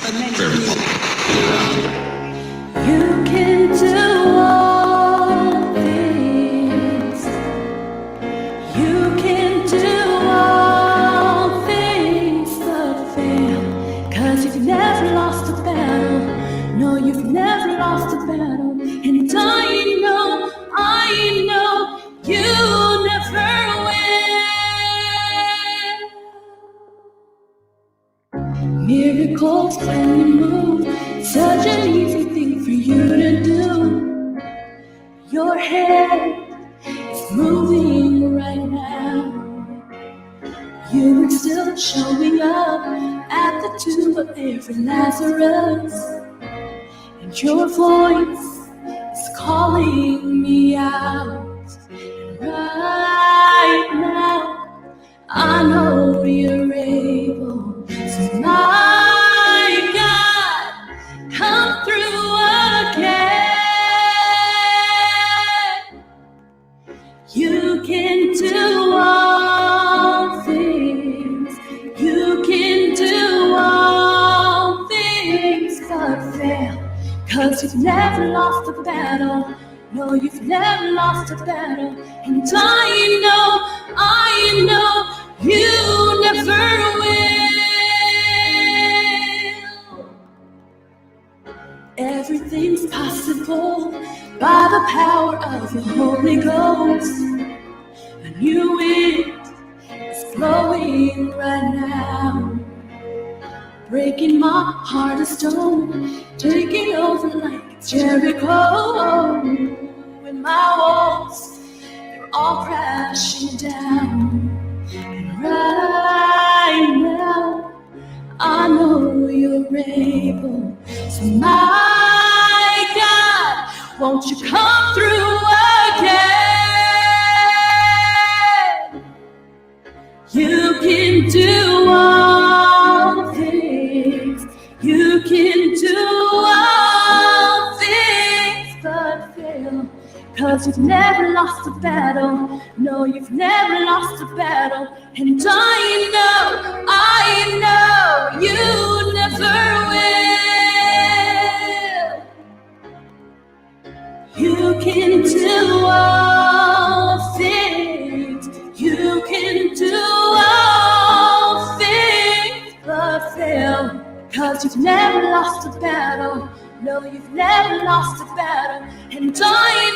You can do all things. You can do all things but fail. 'Cause you've never lost a battle. No, you've never lost a battle. And I know you never will. Miracles when you move, such an easy thing for you to do. Your head is moving right now. You are still showing up at the tomb of every Lazarus. And your voice is calling me out. Right now, I know you're able. So my God, come through again. You can do all things. You can do all things but fail. 'Cause you've never lost a battle. No, you've never lost a battle. And I know you never will. Everything's possible by the power of the Holy Ghost. A new wind is blowing right now, breaking my heart of stone, taking over like Jericho. And my walls, they're all crashing down. And right now, I know you're able. So my God, won't you come through again? You can do all things. You can do all things but fail. 'Cause you've never lost a battle. No, you've never lost a battle. And I know you never will. You can do all things. You can do all things but fail. 'Cause you've never lost a battle. No, you've never lost a battle. And I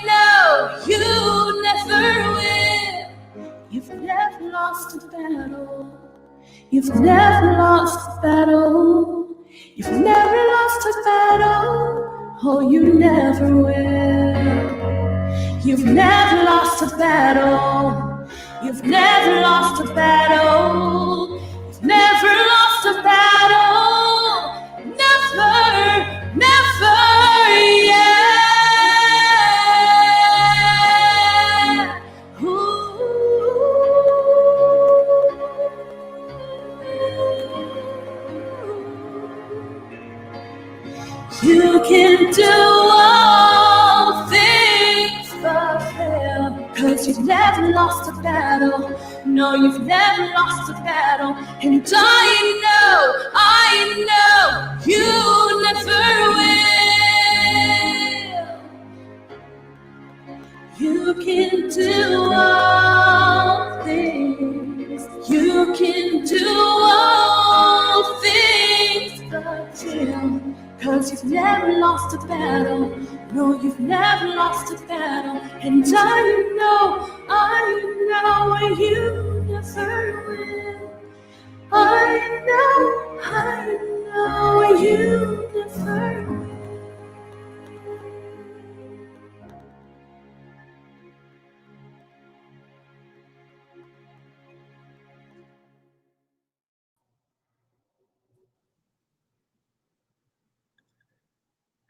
know you never will. You've never lost a battle. You've never lost a battle. You've never lost a battle. Oh, you never will. You've never lost a battle. You've never lost a battle. You've never lost a battle. Never, yeah. Ooh. You can do all things but fail. 'Cause you've never lost a battle. No, you've never lost a battle. And I know you never will. You can do all things. You can do all things but fail. 'Cause you've never lost a battle. No, you've never lost a battle. And I know you never will. I know you never will.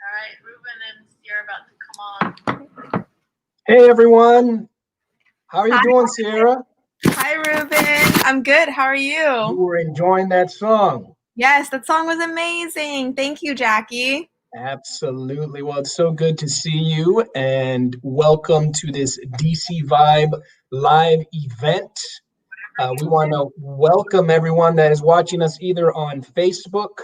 All right, Ruben and Sierra about to come on. Hey everyone, how are you doing, Sierra? Hi Ruben, I'm good. How are You you? were enjoying that song. Yes, that song was amazing. Thank you, Jackie. Absolutely. Well, it's so good to see you, and welcome to this DC Vibe live event. We want to welcome everyone that is watching us either on Facebook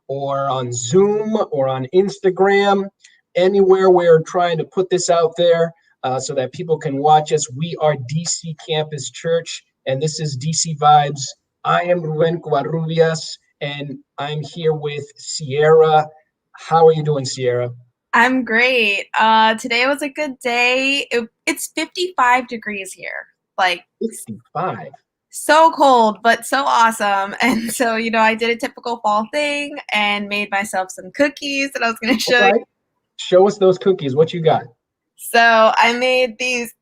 or on Zoom or on Instagram. Anywhere we're trying to put this out there so that people can watch us. We are DC Campus Church, and this is DC Vibes. I am Ruben Covarrubias, and I'm here with Sierra. How are you doing, Sierra? I'm great. Today was a good day. It's 55 degrees here. Like 55. so cold, but so awesome. And so, I did a typical fall thing and made myself some cookies that I was going to show you. Show us those cookies. What you got? So I made these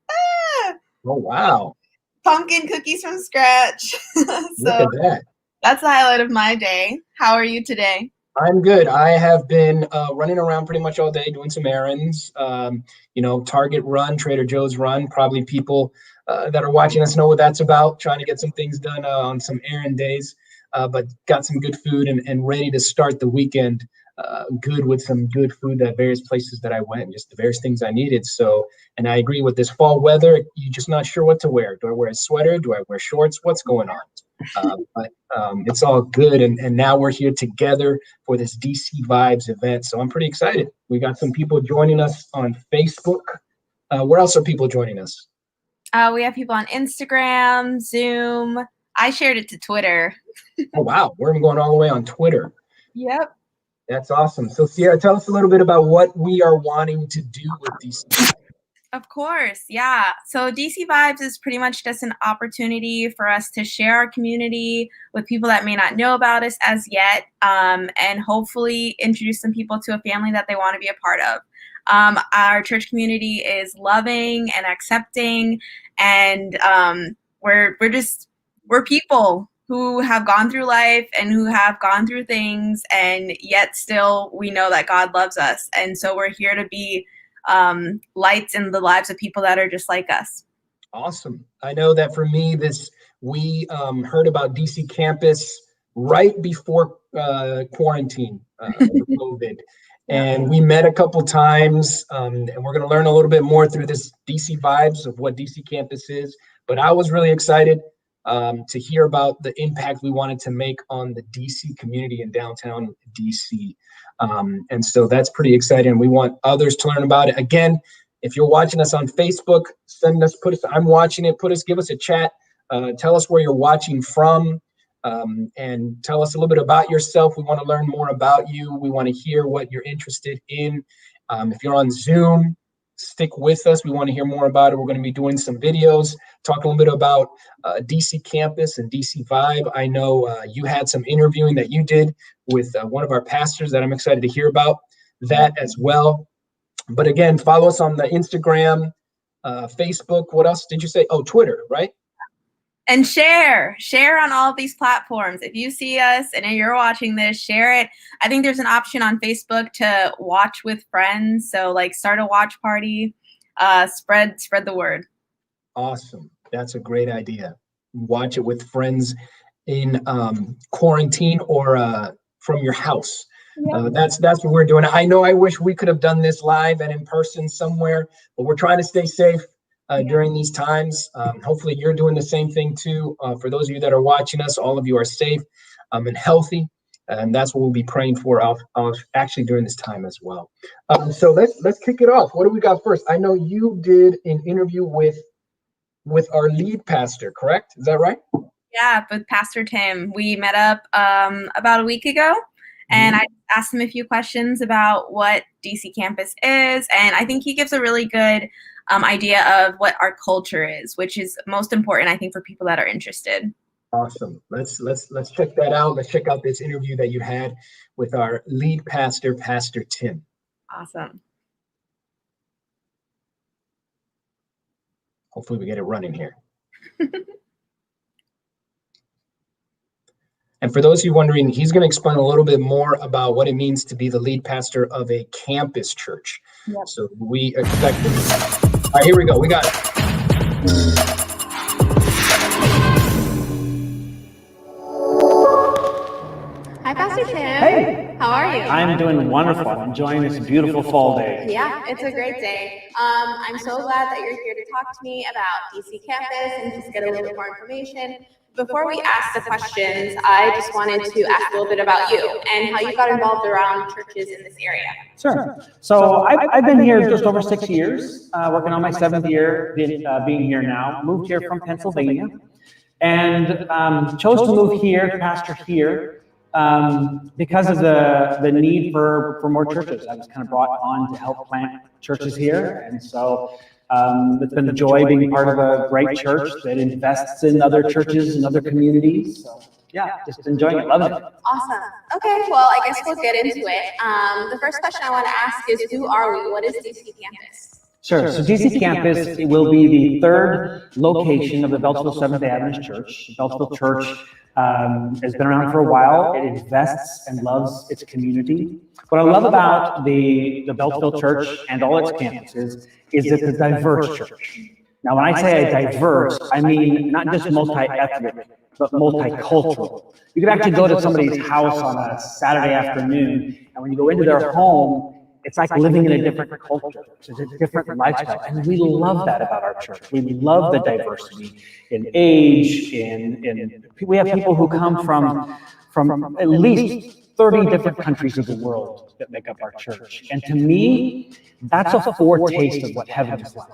Oh, wow. pumpkin cookies from scratch. Look at that. That's the highlight of my day. How are you today? I'm good. I have been running around pretty much all day doing some errands, Target run, Trader Joe's run. Probably people that are watching us know what that's about, trying to get some things done on some errand days, but got some good food and ready to start the weekend good with some good food at various places that I went, just the various things I needed. So, and I agree with this fall weather, you're just not sure what to wear. Do I wear a sweater? Do I wear shorts? What's going on? But it's all good. And now we're here together for this DC Vibes event. So I'm pretty excited. We got some people joining us on Facebook. Where else are people joining us? We have people on Instagram, Zoom. I shared it to Twitter. Oh, wow. We're going all the way on Twitter. Yep. That's awesome. So Sierra, tell us a little bit about what we are wanting to do with DC Vibes. Of course, yeah. So DC Vibes is pretty much just an opportunity for us to share our community with people that may not know about us as yet, and hopefully introduce some people to a family that they want to be a part of. Our church community is loving and accepting, and we're people who have gone through life and who have gone through things, and yet still we know that God loves us, and so we're here to be lights in the lives of people that are just like us. Awesome. I know that for me, we heard about DC Campus right before quarantine, COVID, and we met a couple times, and we're going to learn a little bit more through this DC Vibes of what DC Campus is. But I was really excited to hear about the impact we wanted to make on the DC community in downtown DC. And so that's pretty exciting. We want others to learn about it. Again, if you're watching us on Facebook, I'm watching it, give us a chat, tell us where you're watching from, and tell us a little bit about yourself. We want to learn more about you. We want to hear what you're interested in. If you're on Zoom, stick with us. We want to hear more about it. We're going to be doing some videos, talking a little bit about DC Campus and DC Vibe. I know you had some interviewing that you did with one of our pastors that I'm excited to hear about that as well. But again, follow us on the Instagram, Facebook. What else did you say? Oh, Twitter, right? And share on all of these platforms. If you see us and you're watching this, share it. I think there's an option on Facebook to watch with friends. So like start a watch party, spread the word. Awesome. That's a great idea. Watch it with friends in quarantine or from your house. Yeah. That's what we're doing. I know I wish we could have done this live and in person somewhere, but we're trying to stay safe during these times. Hopefully you're doing the same thing too. For those of you that are watching us, all of you are safe and healthy. And that's what we'll be praying for actually during this time as well. So let's kick it off. What do we got first? I know you did an interview with our lead pastor, correct? Is that right? Yeah, with Pastor Tim. We met up about a week ago, and I asked him a few questions about what DC Campus is, and I think he gives a really good idea of what our culture is, which is most important, I think, for people that are interested. Awesome. Let's check that out. Let's check out this interview that you had with our lead pastor, Pastor Tim. Awesome. Hopefully we get it running here. And for those of you wondering, he's going to explain a little bit more about what it means to be the lead pastor of a campus church. Yep. So we expect this. All right, here we go. We got it. Hi, Pastor Tim. Hey. How are you? I'm doing wonderful. I'm enjoying this beautiful fall day. Yeah, it's a great day. I'm so glad that you're here to talk to me about DC campus and just get a little bit more information. Before we ask the questions, I just wanted to ask a little bit about you and how you got involved around churches in this area. Sure. So I've been here just over 6 years, working on my 7th year being here now. Moved here from Pennsylvania and chose to move here, pastor here, because of the need for more churches. I was kind of brought on to help plant churches here. And so it's been a joy being part of a great church that invests in other churches and other communities. So yeah, just enjoying it, loving it. Awesome. Okay, well, I guess we'll get into it. The first question I want to ask is, who are we? What is DC Campus? Sure. So DC Campus will be the 3rd location of the Beltsville Seventh Day Adventist Church. The Beltsville Church has been around for a while. It invests and loves its community. What I love about the Beltsville Church and all its campuses is it's a diverse church. Now, when I say diverse, I mean not just multi-ethnic, but multicultural. You could actually go to somebody's house on a Saturday afternoon, and when you go into their home, it's like living in a different culture. It's a different lifestyle. And we love that about our church. We love the diversity in age, we have people who come from at least 30 different countries of the world that make up our church. And to me, that's a foretaste of what heaven is like.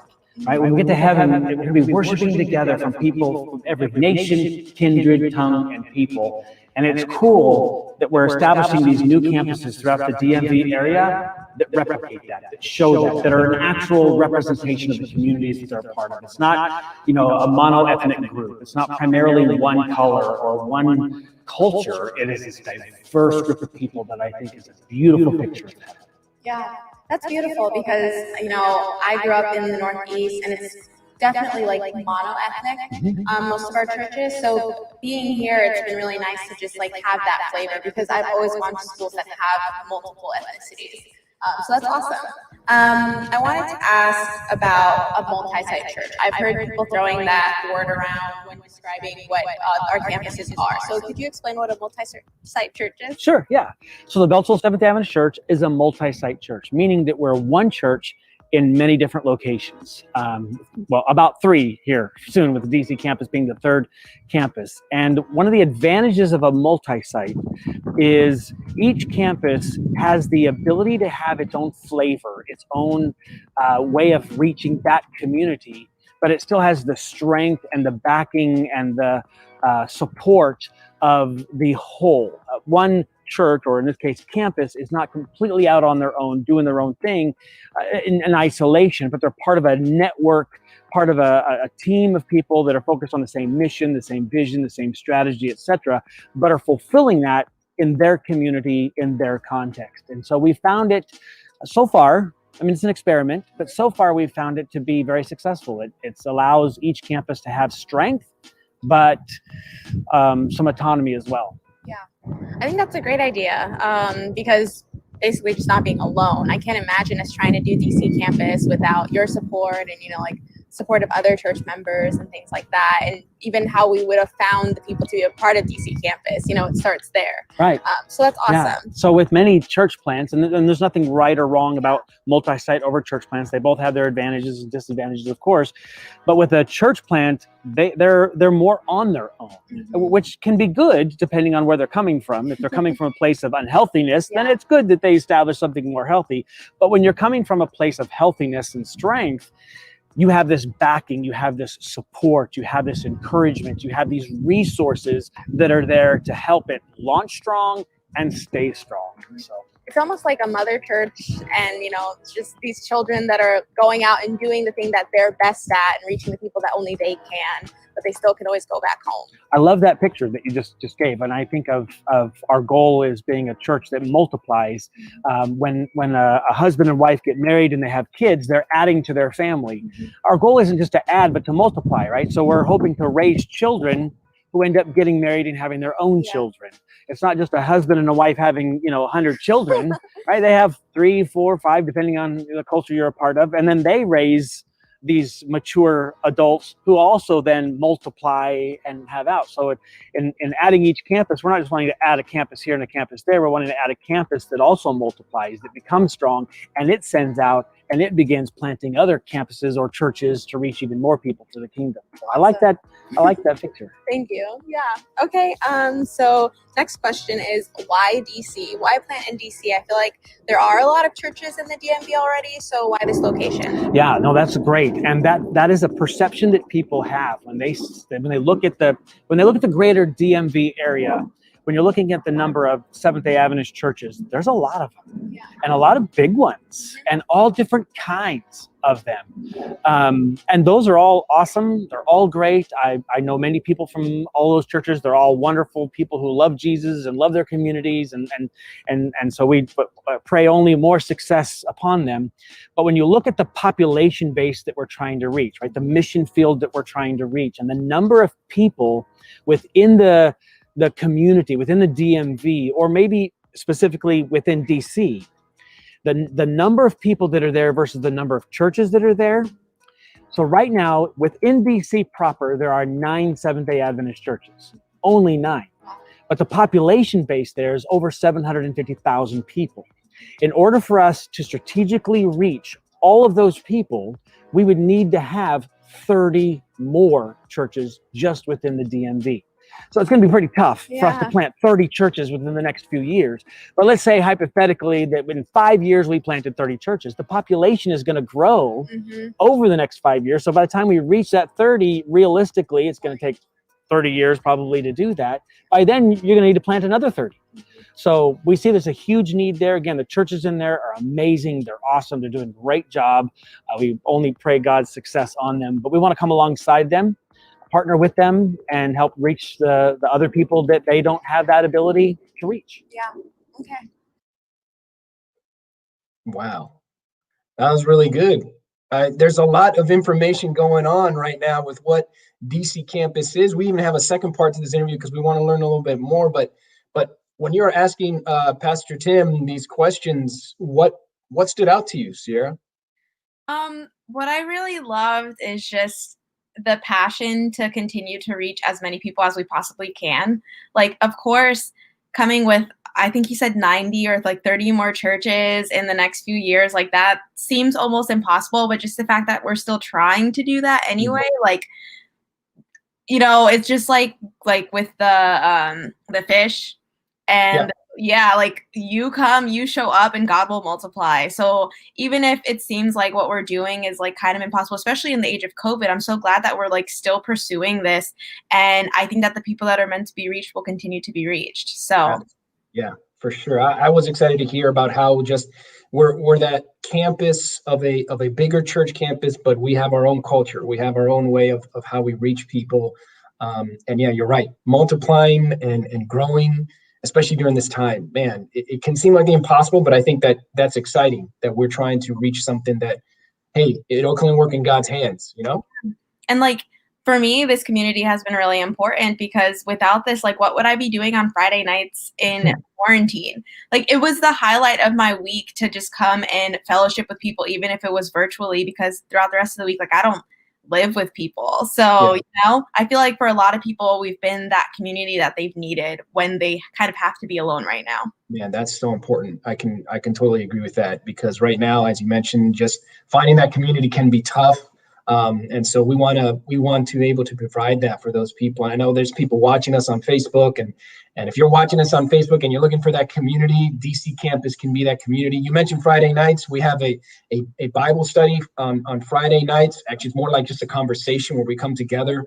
Right? When we get to heaven, we're going to be worshiping together from people from every nation, kindred, tongue, and people. And it's cool that we're establishing these new campuses throughout the DMV area that replicate that show that are an actual representation of the communities that they're a part of. It's not, a mono-ethnic group. It's not primarily one color or one culture. It is this diverse group of people that I think is a beautiful picture of heaven. Yeah, that's beautiful because, I grew up in the Northeast and it's definitely like mono-ethnic, most of our churches. So being here, it's been really nice to just like have that flavor because I've always gone to schools that have multiple ethnicities. So that's awesome. I wanted to ask about a multi-site church. I've heard people throwing that word around when describing what our campuses are. So could you explain what a multi-site church is? Sure, yeah. So the Beltsville Seventh Day Adventist Church is a multi-site church, meaning that we're one church in many different locations. Well, about 3 here soon, with the DC campus being the 3rd campus. And one of the advantages of a multi-site is each campus has the ability to have its own flavor, its own way of reaching that community, but it still has the strength and the backing and the support of the whole. One church, or in this case campus, is not completely out on their own doing their own thing in isolation, but they're part of a network, part of a team of people that are focused on the same mission, the same vision, the same strategy, etc., but are fulfilling that in their community, in their context. And so we found it so far, it's an experiment, but so far we've found it to be very successful. It allows each campus to have strength, but some autonomy as well. Yeah, I think that's a great idea because basically just not being alone. I can't imagine us trying to do DC campus without your support and, support of other church members and things like that. And even how we would have found the people to be a part of DC campus, it starts there. Right. So that's awesome. Yeah. So with many church plants, and there's nothing right or wrong about multi-site over church plants. They both have their advantages and disadvantages, of course. But with a church plant, they're more on their own, which can be good depending on where they're coming from. If they're coming from a place of unhealthiness, then it's good that they establish something more healthy. But when you're coming from a place of healthiness and strength, you have this backing, you have this support, you have this encouragement, you have these resources that are there to help it launch strong and stay strong. So it's almost like a mother church and, just these children that are going out and doing the thing that they're best at and reaching the people that only they can, but they still can always go back home. I love that picture that you just gave. And I think of our goal as being a church that multiplies. When a husband and wife get married and they have kids, they're adding to their family. Our goal isn't just to add, but to multiply, right? So we're hoping to raise children who end up getting married and having their own children. It's not just a husband and a wife having, 100 children, right? They have 3, 4, 5, depending on the culture you're a part of. And then they raise these mature adults who also then multiply and have out. So in adding each campus, we're not just wanting to add a campus here and a campus there. We're wanting to add a campus that also multiplies, that becomes strong, and it sends out and it begins planting other campuses or churches to reach even more people to the kingdom. So I like that. I like that picture. Thank you. Yeah. Okay. So next question is, why DC? Why plant in DC? I feel like there are a lot of churches in the DMV already. So why this location? Yeah, no, that's great, and that is a perception that people have when they look at the greater DMV area. When you're looking at the number of Seventh-day Adventist churches, there's a lot of them, and a lot of big ones, and all different kinds of them. And those are all awesome. They're all great. I know many people from all those churches. They're all wonderful people who love Jesus and love their communities, and so we pray only more success upon them. But when you look at the population base that we're trying to reach, right, the mission field that we're trying to reach, and the number of people within the community, within the DMV, or maybe specifically within DC, the number of people that are there versus the number of churches that are there. So right now, within DC proper, there are 9 Seventh-day Adventist churches, only 9. But the population base there is over 750,000 people. In order for us to strategically reach all of those people, we would need to have 30 more churches just within the DMV. So it's going to be pretty tough for us to plant 30 churches within the next few years. But let's say hypothetically that in 5 years we planted 30 churches. The population is going to grow over the next 5 years. So by the time we reach that 30, realistically, it's going to take 30 years probably to do that. By then, you're going to need to plant another 30. So we see there's a huge need there. Again, the churches in there are amazing. They're awesome. They're doing a great job. We only pray God's success on them. But we want to come alongside them, partner with them, and help reach the other people that they don't have that ability to reach. Yeah. Okay. Wow. That was really good. There's a lot of information going on right now with what DC campus is. We even have a second part to this interview because we want to learn a little bit more. But when you're asking Pastor Tim these questions, what stood out to you, Sierra? What I really loved is just the passion to continue to reach as many people as we possibly can. Like, of course, coming with, I think he said 90 or like 30 more churches in the next few years, like that seems almost impossible. But just the fact that we're still trying to do that anyway, like, you know, it's just like with the fish, and like you come, you show up, and God will multiply. So even if it seems like what we're doing is like kind of impossible, especially in the age of COVID, I'm so glad that we're like still pursuing this. And I think that the people that are meant to be reached will continue to be reached. So yeah, for sure. I was excited to hear about how just we're that campus of a bigger church campus, but we have our own culture. We have our own way of how we reach people. And yeah, you're right. Multiplying and growing, especially during this time, man, it can seem like the impossible, but I think that's exciting that we're trying to reach something that, hey, it'll only work in God's hands, you know? And like, for me, this community has been really important because without this, like, what would I be doing on Friday nights in quarantine? Like, it was the highlight of my week to just come and fellowship with people, even if it was virtually, because throughout the rest of the week, like, I don't live with people. So, you know, I feel like for a lot of people, we've been that community that they've needed when they kind of have to be alone right now. Yeah, that's so important. I can totally agree with that, because right now, as you mentioned, just finding that community can be tough. And so we want to be able to provide that for those people. And I know there's people watching us on Facebook, and if you're watching us on Facebook and you're looking for that community, DC Campus can be that community. You mentioned Friday nights. We have a Bible study on Friday nights. Actually, it's more like just a conversation where we come together,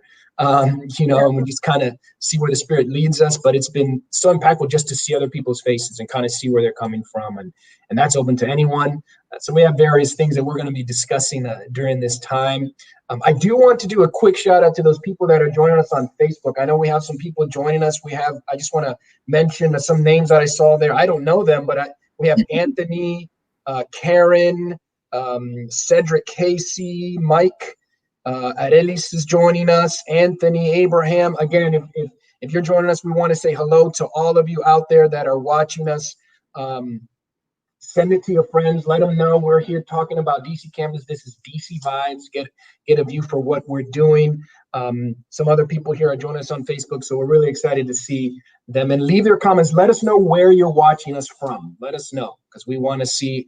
you know, and we just kind of see where the Spirit leads us. But it's been so impactful just to see other people's faces and kind of see where they're coming from. And that's open to anyone. So we have various things that we're going to be discussing during this time. I do want to do a quick shout out to those people that are joining us on Facebook. I know we have some people joining us. I just want to mention some names that I saw there. I don't know them, but we have Anthony, Karen, Cedric Casey, Mike, Arelis is joining us, Anthony, Abraham. Again, if you're joining us, we want to say hello to all of you out there that are watching us. Send it to your friends. Let them know we're here talking about DC Campus. This is DC Vibes. Get a view for what we're doing. Some other people here are joining us on Facebook, so we're really excited to see them. And leave your comments. Let us know where you're watching us from. Let us know, because we want to see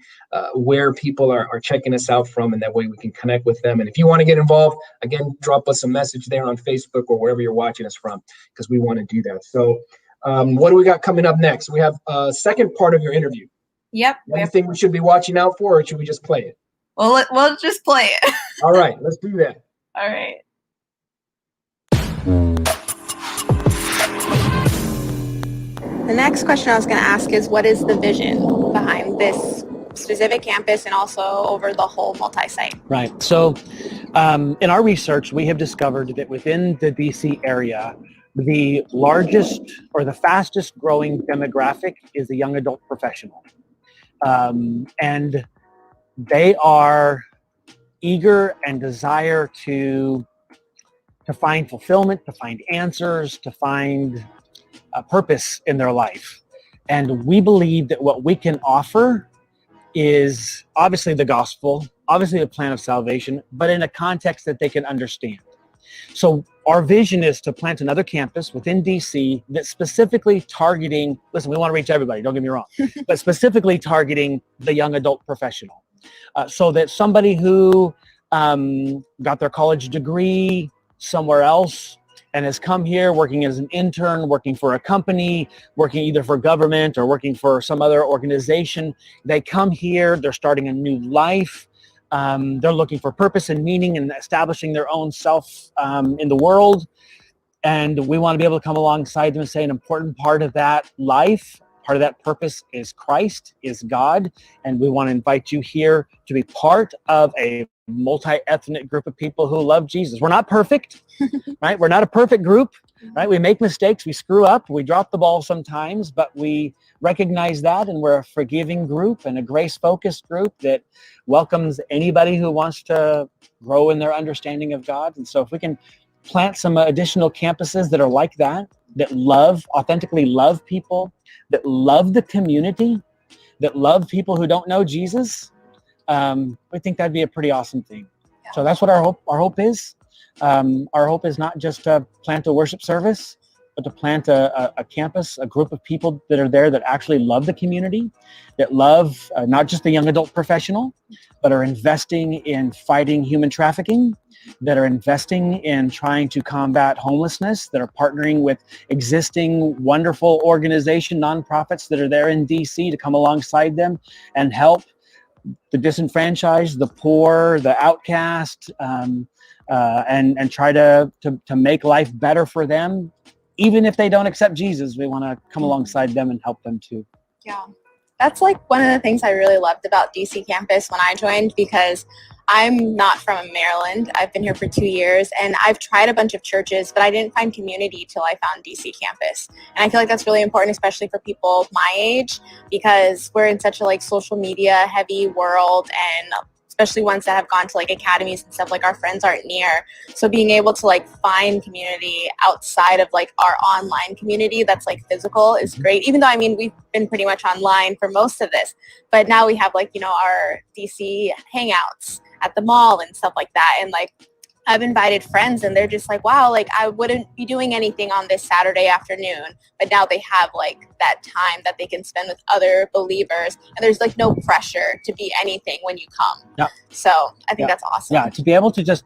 where people are checking us out from, and that way we can connect with them. And if you want to get involved, again, drop us a message there on Facebook or wherever you're watching us from, because we want to do that. So what do we got coming up next? We have a second part of your interview. Yep. Anything we should be watching out for, or should we just play it? Well, we'll just play it. All right, let's do that. All right. The next question I was going to ask is, what is the vision behind this specific campus and also over the whole multi-site? Right. So in our research, we have discovered that within the DC area, the largest or the fastest growing demographic is the young adult professional. And they are eager and desire to find fulfillment, to find answers, to find a purpose in their life. And we believe that what we can offer is obviously the gospel, obviously the plan of salvation, but in a context that they can understand. So our vision is to plant another campus within DC that's specifically targeting, listen, we want to reach everybody, don't get me wrong, but specifically targeting the young adult professional. So that somebody who got their college degree somewhere else and has come here working as an intern, working for a company, working either for government or working for some other organization, they come here, they're starting a new life. They're looking for purpose and meaning and establishing their own self in the world. And we want to be able to come alongside them and say an important part of that life, part of that purpose is Christ, is God. And we want to invite you here to be part of a multi-ethnic group of people who love Jesus. We're not perfect, right? We're not a perfect group, right? We make mistakes, we screw up, we drop the ball sometimes, but we recognize that, and we're a forgiving group and a grace-focused group that welcomes anybody who wants to grow in their understanding of God. And so if we can plant some additional campuses that are like that, that authentically love people, that love the community, that love people who don't know Jesus, we think that'd be a pretty awesome thing. Yeah. So that's what our hope is. Our hope is not just to plant a worship service, but to plant a campus, a group of people that are there that actually love the community, that love not just the young adult professional, but are investing in fighting human trafficking, that are investing in trying to combat homelessness, that are partnering with existing wonderful organization, nonprofits that are there in DC to come alongside them and help the disenfranchised, the poor, the outcast, and try to make life better for them. Even if they don't accept Jesus, we want to come alongside them and help them too. Yeah, that's like one of the things I really loved about DC campus when I joined, because I'm not from Maryland. I've been here for 2 years, and I've tried a bunch of churches, but I didn't find community till I found DC campus. And I feel like that's really important, especially for people my age, because we're in such a social media heavy world, and especially ones that have gone to academies and stuff, our friends aren't near. So being able to find community outside of our online community that's physical is great. Even though, we've been pretty much online for most of this, but now we have our DC hangouts at the mall and stuff like that. And I've invited friends, and they're just wow, I wouldn't be doing anything on this Saturday afternoon, but now they have that time that they can spend with other believers, and there's no pressure to be anything when you come. Yeah. So I think that's awesome. Yeah, to be able to just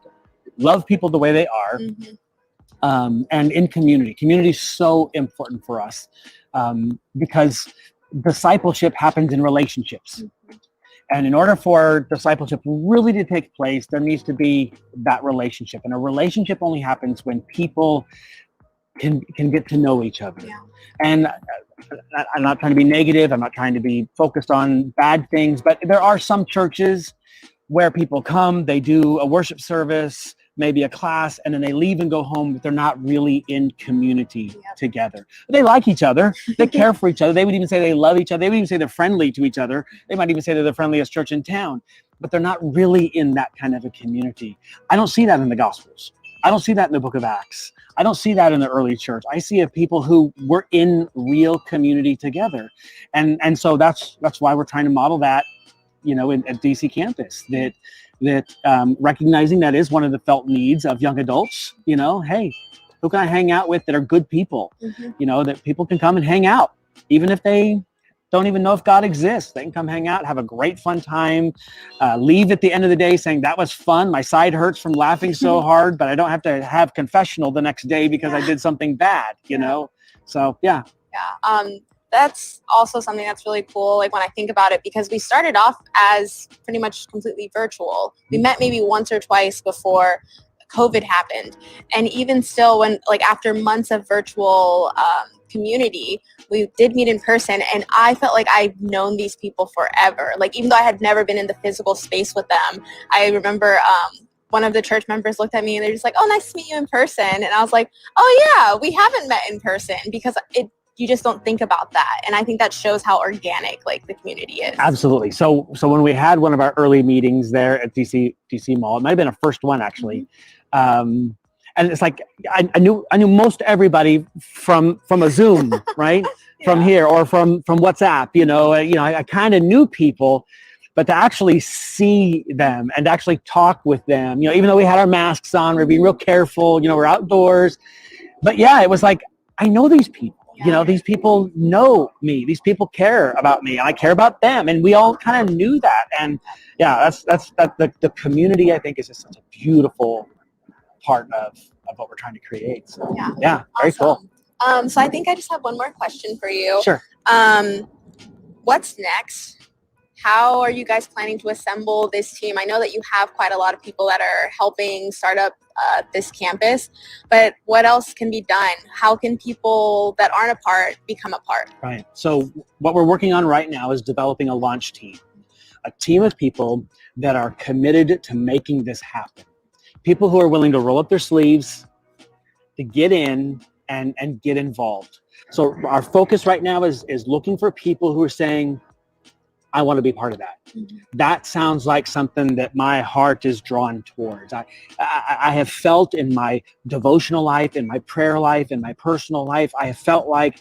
love people the way they are, and in community. Community is so important for us because discipleship happens in relationships. And in order for discipleship really to take place, there needs to be that relationship. And a relationship only happens when people can get to know each other. Yeah. And I'm not trying to be negative. I'm not trying to be focused on bad things. But there are some churches where people come, they do a worship service, maybe a class, and then they leave and go home, but they're not really in community together. They like each other. They care for each other. They would even say they love each other. They would even say they're friendly to each other. They might even say they're the friendliest church in town, but they're not really in that kind of a community. I don't see that in the Gospels. I don't see that in the book of Acts. I don't see that in the early church. I see people who were in real community together. And so that's why we're trying to model that, you know, at DC campus, that recognizing that is one of the felt needs of young adults. You know, hey, who can I hang out with that are good people? You know, that people can come and hang out, even if they don't even know if God exists. They can come hang out, have a great fun time, leave at the end of the day saying, that was fun. My side hurts from laughing so hard, but I don't have to have confessional the next day because I did something bad, you know? So, yeah. Yeah. That's also something that's really cool. Like when I think about it, because we started off as pretty much completely virtual. We met maybe once or twice before COVID happened. And even still, when like after months of virtual community, we did meet in person, and I felt like I've known these people forever. Like even though I had never been in the physical space with them, I remember one of the church members looked at me and they're just like, "Oh, nice to meet you in person." And I was like, "Oh yeah, we haven't met in person," because you just don't think about that. And I think that shows how organic like the community is. Absolutely. So when we had one of our early meetings there at DC Mall, it might have been our first one actually. And it's like I knew most everybody from a Zoom, right? From here or from WhatsApp, you know, I kind of knew people, but to actually see them and actually talk with them, you know, even though we had our masks on, we're being real careful, you know, we're outdoors, but yeah, it was like, I know these people. You know, these people know me. These people care about me, and I care about them, and we all kind of knew that. And yeah, that's the community. I think is just such a beautiful part of what we're trying to create. So yeah, very cool. So I think I just have one more question for you. Sure. What's next? How are you guys planning to assemble this team? I know that you have quite a lot of people that are helping start up this campus, but what else can be done? How can people that aren't a part become a part? Right. So what we're working on right now is developing a launch team, a team of people that are committed to making this happen. People who are willing to roll up their sleeves, to get in and get involved. So our focus right now is looking for people who are saying, I want to be part of that. That sounds like something that my heart is drawn towards. I have felt in my devotional life, in my prayer life, in my personal life, I have felt like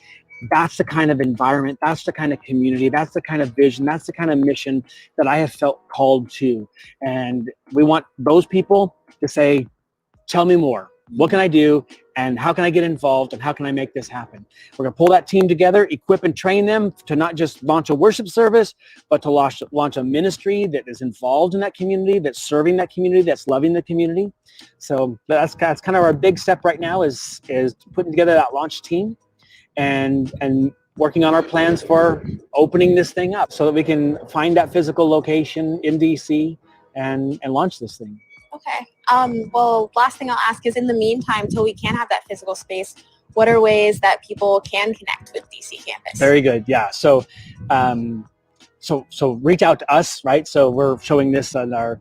that's the kind of environment, that's the kind of community, that's the kind of vision, that's the kind of mission that I have felt called to. And we want those people to say, tell me more. What can I do? And how can I get involved? And how can I make this happen? We're going to pull that team together, equip and train them to not just launch a worship service, but to launch a ministry that is involved in that community, that's serving that community, that's loving the community. So that's kind of our big step right now is putting together that launch team and working on our plans for opening this thing up so that we can find that physical location in DC and launch this thing. Okay. Well, last thing I'll ask is, in the meantime, till we can have that physical space, what are ways that people can connect with DC campus? Very good. Yeah. So reach out to us, right? So we're showing this on our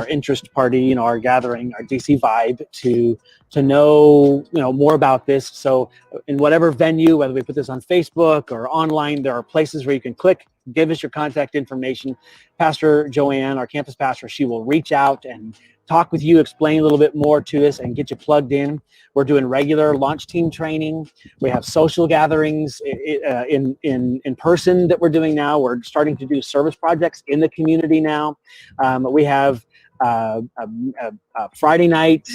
interest party, you know, our gathering, our DC Vibe to know, you know, more about this. So in whatever venue, whether we put this on Facebook or online, there are places where you can click, give us your contact information. Pastor Joanne, our campus pastor, she will reach out and talk with you, explain a little bit more to us and get you plugged in. We're doing regular launch team training. We have social gatherings in person that we're doing now. We're starting to do service projects in the community now. We have Friday night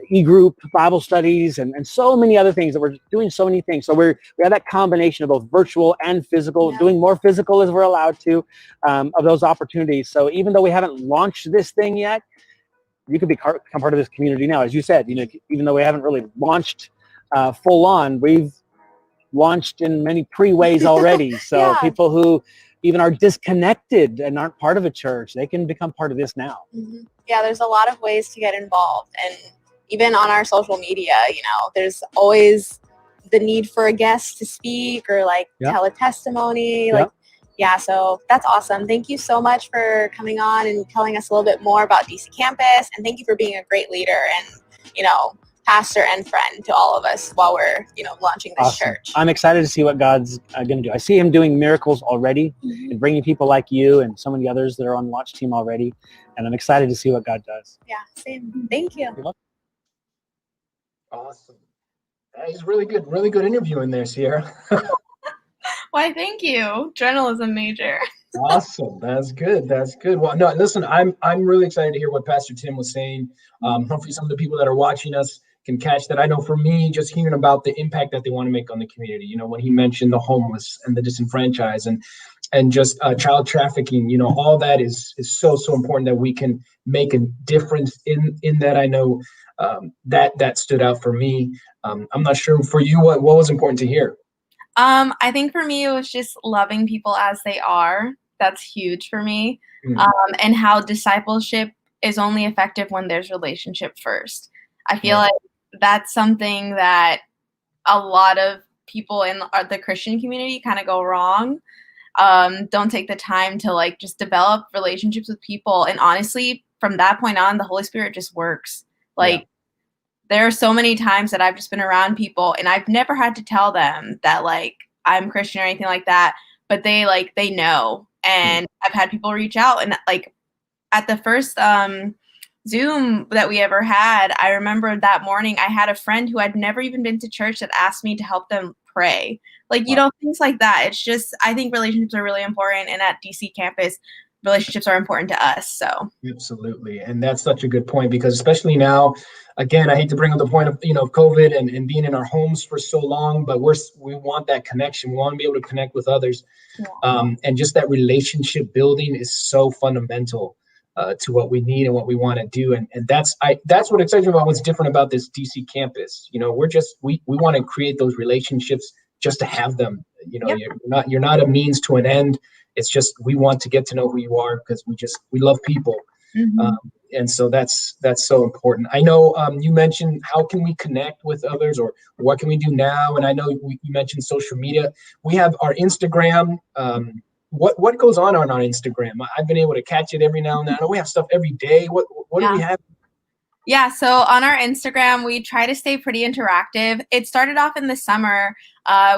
e-group Bible studies and so many other things that we're doing so many things. So we have that combination of both virtual and physical, doing more physical as we're allowed to, of those opportunities. So even though we haven't launched this thing yet, you can become part of this community now. As you said, you know, even though we haven't really launched full on, we've launched in many pre-ways already. So people who even are disconnected and aren't part of a church, they can become part of this now. Yeah, there's a lot of ways to get involved. And even on our social media, you know, there's always the need for a guest to speak or like tell a testimony. So that's awesome. Thank you so much for coming on and telling us a little bit more about DC campus. And thank you for being a great leader and, you know, pastor and friend to all of us while we're, you know, launching this church. I'm excited to see what God's going to do. I see him doing miracles already and bringing people like you and so many others that are on the launch team already. And I'm excited to see what God does. Yeah, same. Thank you. Awesome. That is really good interview in there, Sierra. Why, thank you. Journalism major. Awesome. That's good. That's good. Well, no, listen, I'm really excited to hear what Pastor Tim was saying. Hopefully some of the people that are watching us can catch that. I know for me, just hearing about the impact that they want to make on the community, when he mentioned the homeless and the disenfranchised and just child trafficking, all that is so important that we can make a difference in that. I know that stood out for me. I'm not sure for you, what was important to hear? I think for me, it was just loving people as they are. That's huge for me. Mm. And how discipleship is only effective when there's relationship first. I feel like that's something that a lot of people in the Christian community kind of go wrong. Don't take the time to like just develop relationships with people. And honestly, from that point on, the Holy Spirit just works. Like, there are so many times that I've just been around people and I've never had to tell them that like I'm Christian or anything like that, but they know. And I've had people reach out, and like at the first Zoom that we ever had, I remember that morning I had a friend who had never even been to church that asked me to help them pray. Like, things like that. It's just, I think relationships are really important, and at DC campus, relationships are important to us. So absolutely. And that's such a good point, because especially now, again, I hate to bring up the point of, of COVID and being in our homes for so long, but we want that connection. We want to be able to connect with others. And just that relationship building is so fundamental to what we need and what we want to do. And that's what excites me about what's different about this DC campus. We want to create those relationships just to have them. You're not a means to an end. It's just, we want to get to know who you are, because we love people. And so that's so important. I know you mentioned, how can we connect with others, or what can we do now? And I know you mentioned social media. We have our Instagram. What goes on our Instagram? I've been able to catch it every now and then. I know we have stuff every day. What do we have? Yeah, so on our Instagram, we try to stay pretty interactive. It started off in the summer.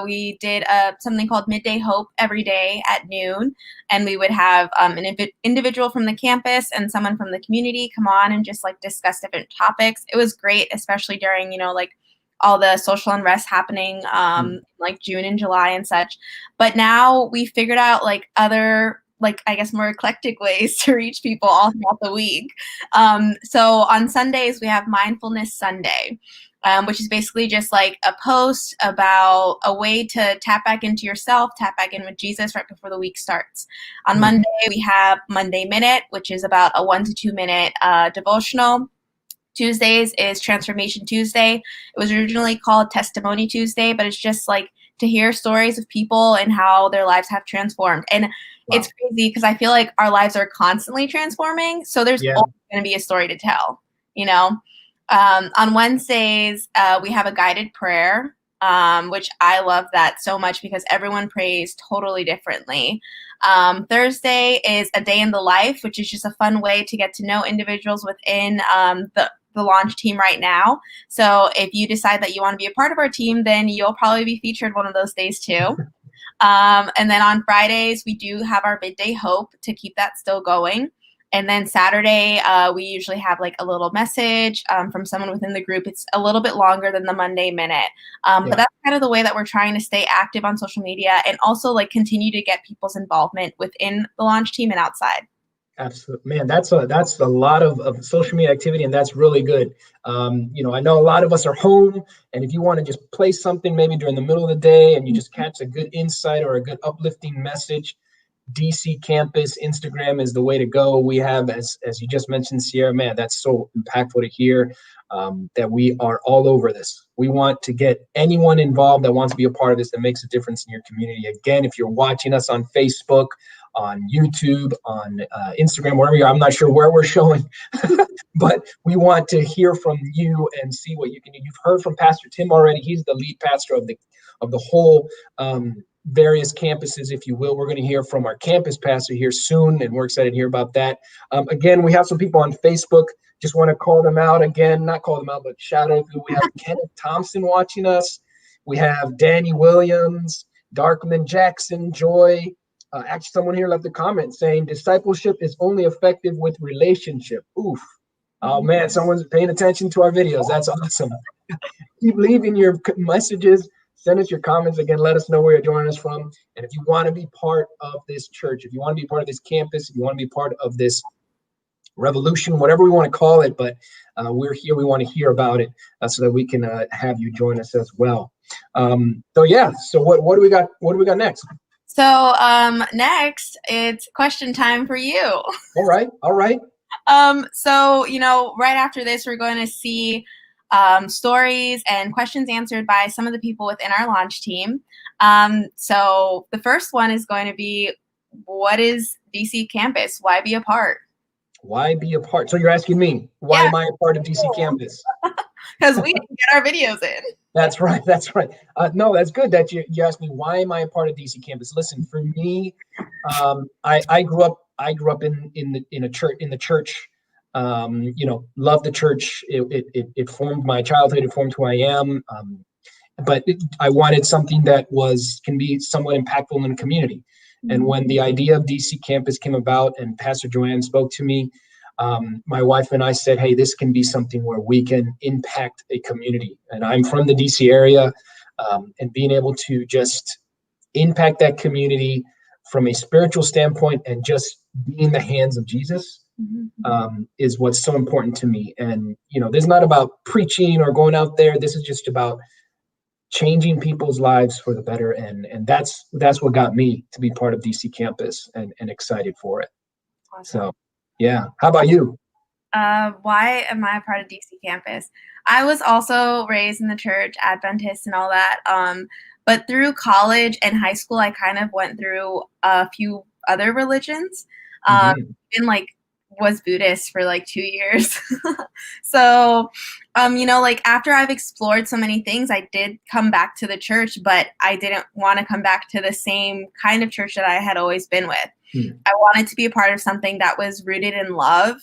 We did something called Midday Hope every day at noon, and we would have an individual from the campus and someone from the community come on and just like discuss different topics. It was great, especially during, like all the social unrest happening like June and July and such. But now we figured out like other, like, I guess, more eclectic ways to reach people all throughout the week. So on Sundays, we have Mindfulness Sunday, which is basically just like a post about a way to tap back into yourself, tap back in with Jesus right before the week starts. On Monday, we have Monday Minute, which is about a 1 to 2 minute devotional. Tuesdays is Transformation Tuesday. It was originally called Testimony Tuesday, but it's just like to hear stories of people and how their lives have transformed. And it's crazy because I feel like our lives are constantly transforming. So there's always going to be a story to tell, On Wednesdays, we have a guided prayer, which I love that so much because everyone prays totally differently. Thursday is a day in the life, which is just a fun way to get to know individuals within the launch team right now. So if you decide that you want to be a part of our team, then you'll probably be featured one of those days too. And then on Fridays, we do have our Midday Hope to keep that still going. And then Saturday, we usually have like a little message from someone within the group. It's a little bit longer than the Monday Minute. But that's kind of the way that we're trying to stay active on social media and also like continue to get people's involvement within the launch team and outside. Absolutely, man. That's a lot of social media activity, and that's really good. I know a lot of us are home, and if you want to just play something maybe during the middle of the day and you just catch a good insight or a good uplifting message, DC campus Instagram is the way to go. We have, as you just mentioned, Sierra, man, that's so impactful to hear that we are all over this. We want to get anyone involved that wants to be a part of this, that makes a difference in your community. Again, if you're watching us on Facebook, on YouTube, on Instagram, wherever you are, I'm not sure where we're showing, but we want to hear from you and see what you can do. You've heard from Pastor Tim already. He's the lead pastor of the whole various campuses, if you will. We're going to hear from our campus pastor here soon, and we're excited to hear about that. Again, we have some people on Facebook. Just want to call them out again, not call them out, but shout out. We have Kenneth Thompson watching us. We have Danny Williams, Darkman Jackson, Joy. Actually, someone here left a comment saying discipleship is only effective with relationship. Oof. Oh man, someone's paying attention to our videos. That's awesome. Keep leaving your messages. Send us your comments. Again, let us know where you're joining us from. And if you want to be part of this church, if you want to be part of this campus, if you want to be part of this revolution, whatever we want to call it, but we're here. We want to hear about it so that we can have you join us as well. So yeah. So what do we got? What do we got next? So next, it's question time for you. All right. So, right after this, we're going to see stories and questions answered by some of the people within our launch team. So the first one is going to be, what is DC Campus? Why be a part? Why be a part? So you're asking me, why am I a part of DC Campus? Because we didn't get our videos in. That's right. No, that's good that you asked me, why am I a part of DC Campus? Listen, for me, I grew up in the church. Loved the church. It formed my childhood. It formed who I am. But I wanted something that can be somewhat impactful in the community. And when the idea of DC Campus came about and Pastor Joanne spoke to me, my wife and I said, hey, this can be something where we can impact a community. And I'm from the DC area, and being able to just impact that community from a spiritual standpoint and just be in the hands of Jesus is what's so important to me. And, this is not about preaching or going out there. This is just about changing people's lives for the better. And that's what got me to be part of DC Campus and excited for it. Awesome. So, yeah. How about you? Why am I a part of DC Campus? I was also raised in the church, Adventist and all that. But through college and high school, I kind of went through a few other religions. And was Buddhist for 2 years. So, after I've explored so many things, I did come back to the church, but I didn't want to come back to the same kind of church that I had always been with. I wanted to be a part of something that was rooted in love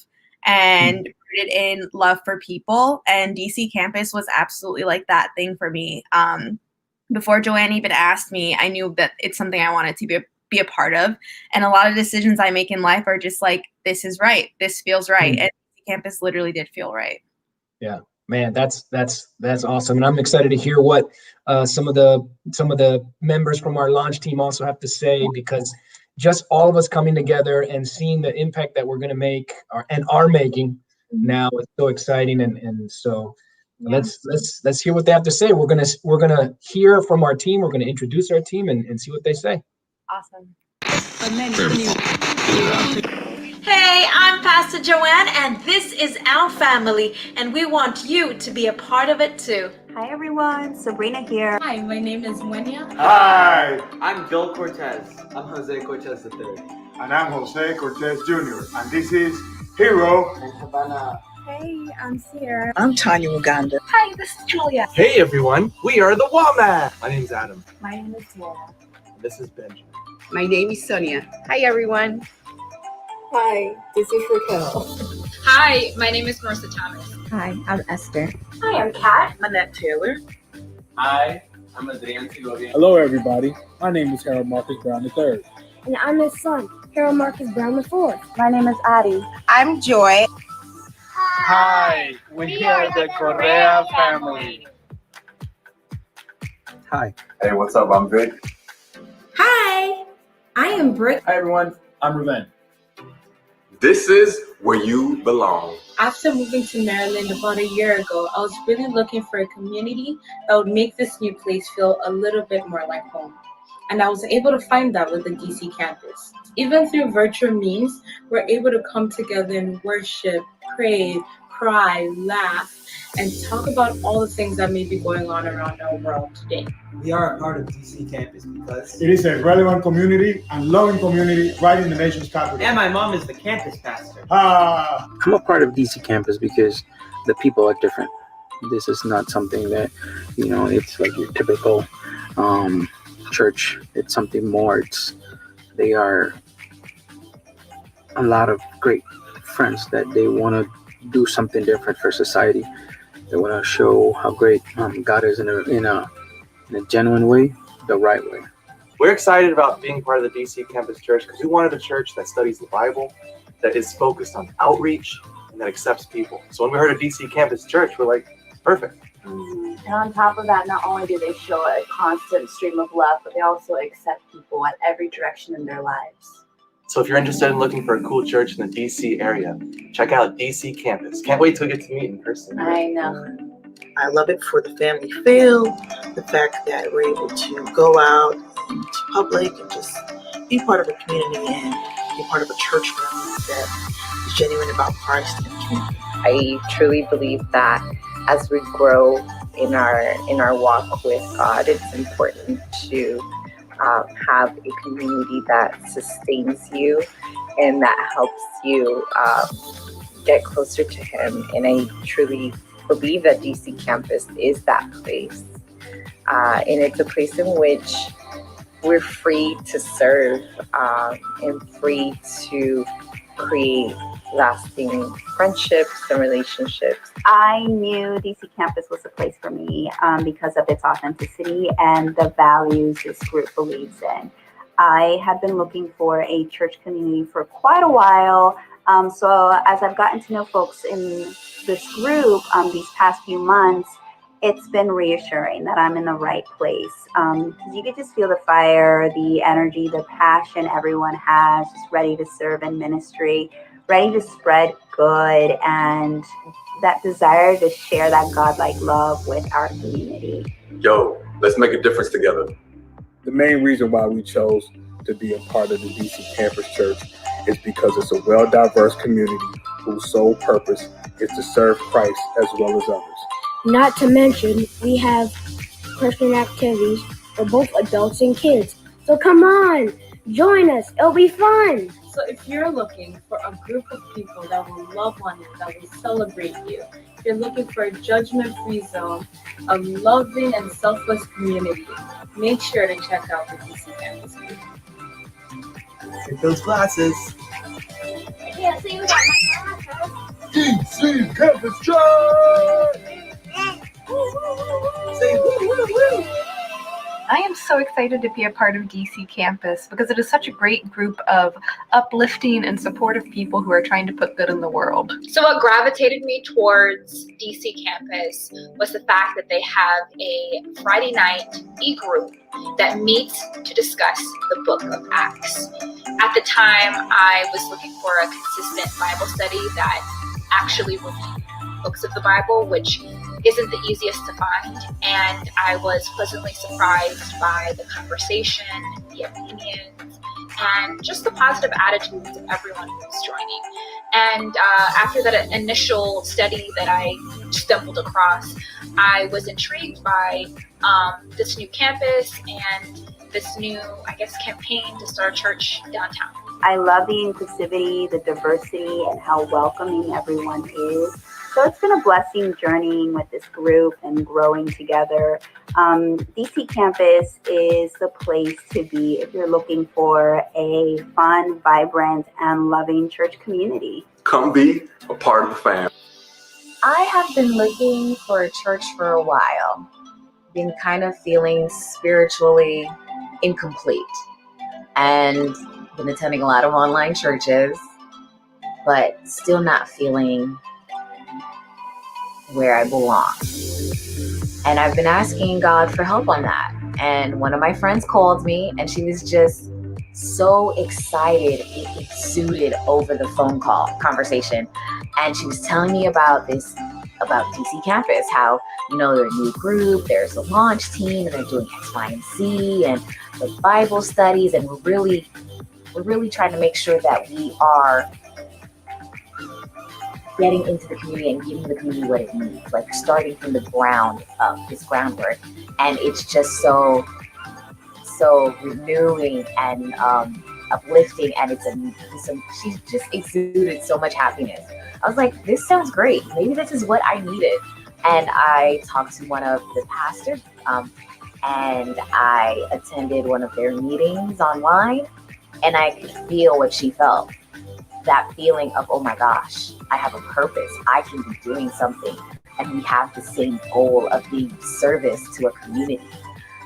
and rooted in love for people. And DC Campus was absolutely that thing for me. Before Joanne even asked me, I knew that it's something I wanted to be a part of. And a lot of decisions I make in life are just this is right. This feels right. And DC Campus literally did feel right. Yeah, man, that's awesome. And I'm excited to hear what some of the members from our launch team also have to say, because just all of us coming together and seeing the impact that we're going to make and are making now is so exciting. And so let's hear what they have to say. We're gonna hear from our team. We're gonna introduce our team and see what they say. Awesome. Hey, I'm Pastor Joanne, and this is our family, and we want you to be a part of it too. Hi everyone, Sabrina here. Hi, my name is Wenya. Hi, I'm Gil Cortez. I'm Jose Cortez III. And I'm Jose Cortez Jr. And this is Hero and Havana. Hey, I'm Sierra. I'm Tanya Uganda. Hi, this is Julia. Hey everyone, we are the Wombat. My name's Adam. My name is Laura. This is Benjamin. My name is Sonia. Hi everyone. Hi, this is Raquel. Hi, my name is Marissa Thomas. Hi, I'm Esther. Hi, I'm Kat. Manette Taylor. Hi, I'm Adrian Segovia. Hello everybody, my name is Harold Marcus Brown III. And I'm his son, Harold Marcus Brown IV. My name is Addie. I'm Joy. Hi, we are the Correa family. Hi. Hey, what's up? I'm Vic. Hi, I am Brick. Hi everyone, I'm Ruben. This is where you belong. After moving to Maryland about a year ago, I was really looking for a community that would make this new place feel a little bit more like home. And I was able to find that with the DC campus. Even through virtual means, we're able to come together and worship, pray, cry, laugh, and talk about all the things that may be going on around our world today. We are a part of DC campus because it is a relevant community and loving community right in the nation's capital. And my mom is the campus pastor. I'm a part of DC campus because the people are different. This is not something that, it's like your typical church. It's something more. They are a lot of great friends that they want to do something different for society. They want to show how great God is in a genuine way, the right way. We're excited about being part of the DC Campus Church because we wanted a church that studies the Bible, that is focused on outreach, and that accepts people. So when we heard of DC Campus Church, we're like, perfect. And on top of that, not only do they show a constant stream of love, but they also accept people at every direction in their lives. So if you're interested in looking for a cool church in the DC area, check out DC Campus. Can't wait till we get to meet in person. I know. I love it for the family feel, the fact that we're able to go out into public and just be part of a community and be part of a church family that is genuine about Christ and community. I truly believe that as we grow in our walk with God, it's important to have a community that sustains you and that helps you get closer to Him. And I truly believe that DC Campus is that place. And it's a place in which we're free to serve and free to create lasting friendships and relationships. I knew DC Campus was a place for me because of its authenticity and the values this group believes in. I had been looking for a church community for quite a while. So as I've gotten to know folks in this group these past few months, it's been reassuring that I'm in the right place. Because you could just feel the fire, the energy, the passion everyone has, just ready to serve in ministry, ready to spread good, and that desire to share that God-like love with our community. Yo, let's make a difference together. The main reason why we chose to be a part of the DC Campus Church is because it's a well-diverse community whose sole purpose is to serve Christ as well as others. Not to mention, we have Christian activities for both adults and kids. So come on, join us. It'll be fun. So if you're looking for a group of people that will love on you, that will celebrate you, if you're looking for a judgment-free zone, a loving and selfless community, make sure to check out the DC Campus Group. Take those glasses. Yeah, so you got my glasses. DC Campus Church! Say woo, woo, woo. I am so excited to be a part of DC Campus because it is such a great group of uplifting and supportive people who are trying to put good in the world. So what gravitated me towards DC Campus was the fact that they have a Friday night e-group that meets to discuss the book of Acts. At the time, I was looking for a consistent Bible study that actually reviewed books of the Bible, which isn't the easiest to find, and I was pleasantly surprised by the conversation, the opinions, and just the positive attitudes of everyone who's joining. And after that initial study that I stumbled across, I was intrigued by this new campus and this new, I guess, campaign to start a church downtown. I love the inclusivity, the diversity, and how welcoming everyone is. So it's been a blessing journeying with this group and growing together. DC Campus is the place to be if you're looking for a fun, vibrant, and loving church community. Come be a part of the family. I have been looking for a church for a while, been kind of feeling spiritually incomplete, and been attending a lot of online churches, but still not feeling where I belong. And I've been asking God for help on that. And one of my friends called me and she was just so excited. It exuded over the phone call conversation. And she was telling me about DC Campus, how, they're a new group, there's a launch team, and they're doing X, Y, and Z, and the Bible studies, and we're really trying to make sure that we are getting into the community and giving the community what it needs, like starting from the ground up, this groundwork. And it's just so renewing and uplifting, and she just exuded so much happiness. I was like, this sounds great. Maybe this is what I needed. And I talked to one of the pastors, and I attended one of their meetings online, and I could feel what she felt. That feeling of, oh my gosh, I have a purpose. I can be doing something. And we have the same goal of being service to a community.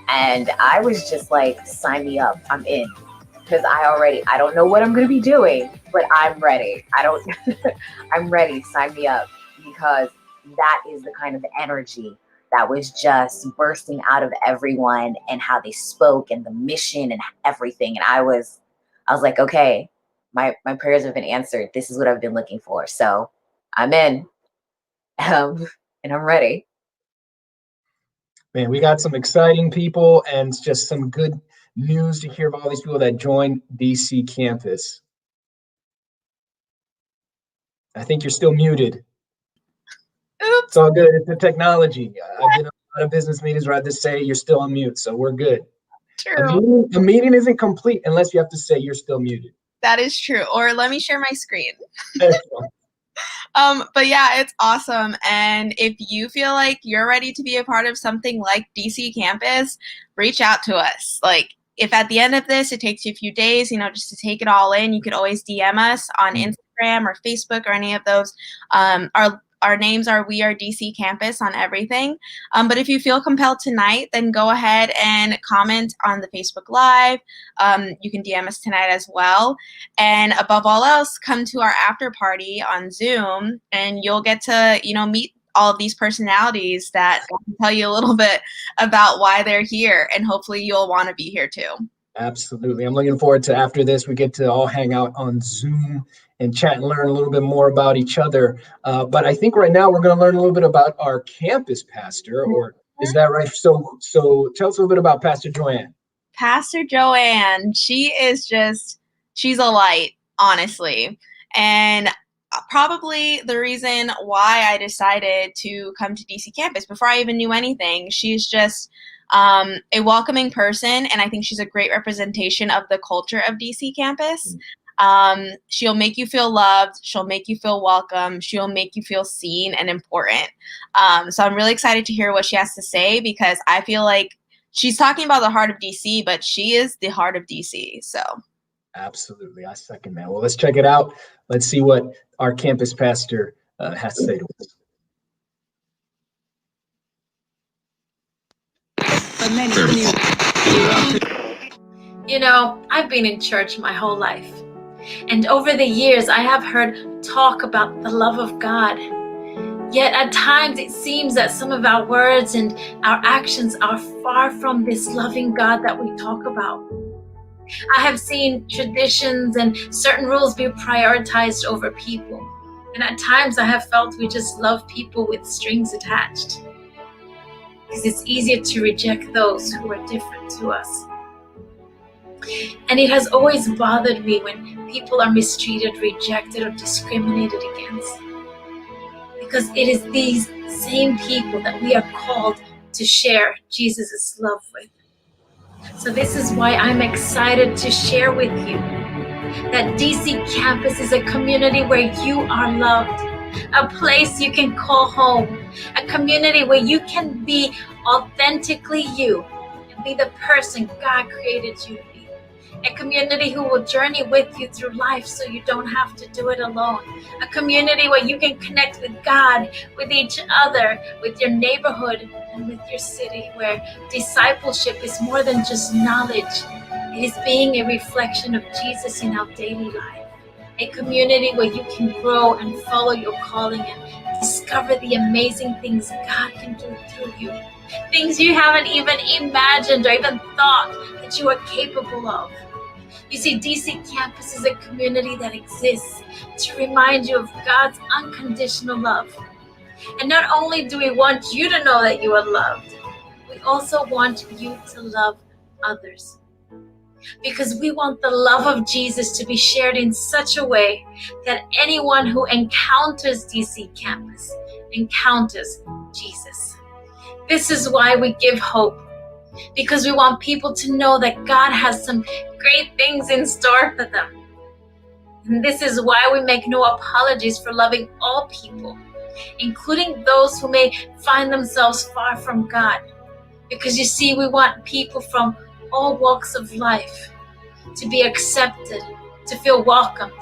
And I was just like, sign me up, I'm in. Because I don't know what I'm going to be doing, but I'm ready. I'm ready, sign me up. Because that is the kind of energy that was just bursting out of everyone and how they spoke and the mission and everything. And I was like, okay, my prayers have been answered. This is what I've been looking for. So I'm in, and I'm ready. Man, we got some exciting people and just some good news to hear about all these people that joined DC campus. I think you're still muted. Oops. It's all good. It's the technology. I've been in a lot of business meetings where I have to say you're still on mute, so we're good. True. A meeting isn't complete unless you have to say you're still muted. That is true. Or let me share my screen. Excellent. But yeah, it's awesome. And if you feel like you're ready to be a part of something like DC Campus, reach out to us. Like, if at the end of this, it takes you a few days, just to take it all in, you could always DM us on Instagram or Facebook or any of those. Our names are We Are DC Campus on everything. But if you feel compelled tonight, then go ahead and comment on the Facebook Live. You can DM us tonight as well. And above all else, come to our after party on Zoom, and you'll get to, meet all of these personalities that can tell you a little bit about why they're here. And hopefully you'll want to be here too. Absolutely. I'm looking forward to after this, we get to all hang out on Zoom and chat and learn a little bit more about each other. But I think right now we're going to learn a little bit about our campus pastor, or is that right? So tell us a little bit about Pastor Joanne. Pastor Joanne, she's a light, honestly. And probably the reason why I decided to come to DC campus before I even knew anything. She's just a welcoming person, and I think she's a great representation of the culture of DC campus. She'll make you feel loved. She'll make you feel welcome. She'll make you feel seen and important. So I'm really excited to hear what she has to say, because I feel like she's talking about the heart of DC, but she is the heart of DC. So absolutely, I second that. Well, let's check it out. Let's see what our campus pastor has to say to us. I've been in church my whole life. And over the years, I have heard talk about the love of God. Yet at times it seems that some of our words and our actions are far from this loving God that we talk about. I have seen traditions and certain rules be prioritized over people. And at times I have felt we just love people with strings attached, because it's easier to reject those who are different to us. And it has always bothered me when people are mistreated, rejected, or discriminated against. Because it is these same people that we are called to share Jesus' love with. So this is why I'm excited to share with you that DC campus is a community where you are loved, a place you can call home, a community where you can be authentically you and be the person God created you to be. A community who will journey with you through life so you don't have to do it alone. A community where you can connect with God, with each other, with your neighborhood, and with your city, where discipleship is more than just knowledge. It is being a reflection of Jesus in our daily life. A community where you can grow and follow your calling and discover the amazing things God can do through you. Things you haven't even imagined or even thought that you are capable of. You see, DC campus is a community that exists to remind you of God's unconditional love. And not only do we want you to know that you are loved, we also want you to love others. Because we want the love of Jesus to be shared in such a way that anyone who encounters DC campus encounters Jesus. This is why we give hope, because we want people to know that God has some great things in store for them. And this is why we make no apologies for loving all people, including those who may find themselves far from God. Because you see, we want people from all walks of life to be accepted, to feel welcomed,